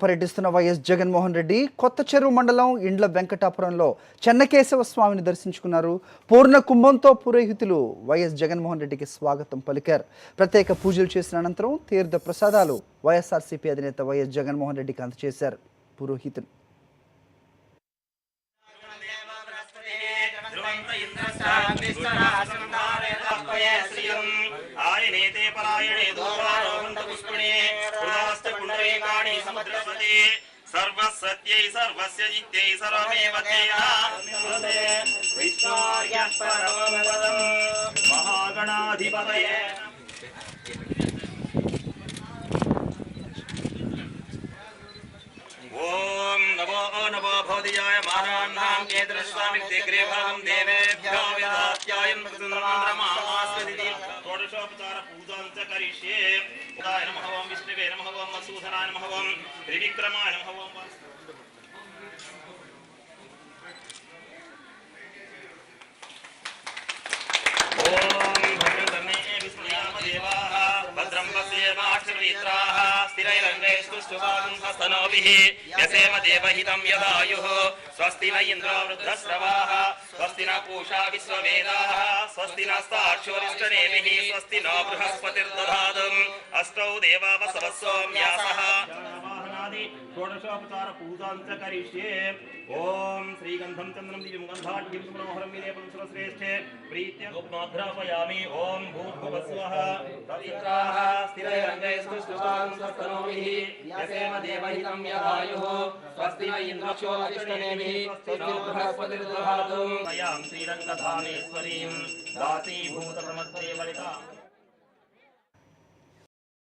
పర్యటిస్తున్న వైఎస్ జగన్మోహన్ రెడ్డి కొత్త చెరువు మండలం ఇండ్ల వెంకటాపురంలో చెన్నకేశవ స్వామిని దర్శించుకున్నారు. పూర్ణ కుంభంతో పురోహితులు వైఎస్ జగన్మోహన్ రెడ్డికి స్వాగతం పలికారు. ప్రత్యేక పూజలు చేసిన అనంతరం తీర్థ ప్రసాదాలు వైఎస్ఆర్సీపీ అధినేత వైఎస్ జగన్మోహన్ రెడ్డికి అందజేశారు పురోహితులు. सर्वसत्यै सर्वस्य जित्यै सर्वमेव विष्णोर्यः परमं पदं महागणाधिपतये ओम नमो नमो भवदीयाय मानान्नां केन्द्रस्वामि देग्रेभागं देवेभ्यो विदात्यायन् भक्तन्द्रमास्वदिति षोडशोपचार पूजां च करिष्ये. उदाय नमः ओं विष्णवे नमः ओं मधुसूदनाय नमः ओं त्रिविक्रमाय नमः ओं यसेम देवहितं यदायुः स्वस्ति न इन्द्रो वृद्धश्रवाः स्वस्ति न पूषा विश्ववेदाः स्वस्ति नस्ताक्षोरिष्टनेमिः स्वस्ति नो बृहस्पतिर्दधातु अष्टौ देवा वसवः सोम्यासः षोडशोपचार पूजां च करिष्ये. ओम श्रीगंधं चंद्रं दिव्यं गंधाढ्यं मनोहरं विलेपनं सुरश्रेष्ठे प्रीत्यग्नोद्रापयामि. ओम भूर्भुवस्वः तदित्राः स्थिरैरङ्गैस्तु स्तुतां सस्तनोभिः यसेम देवहितं यदायुः स्वस्ति न इन्द्रक्षोरिष्टनेमिः स्वस्ति बृहस्पतिर्दधातु. श्रीरङ्गधामेश्वरीं दासीभूतप्रमत्ते वरिता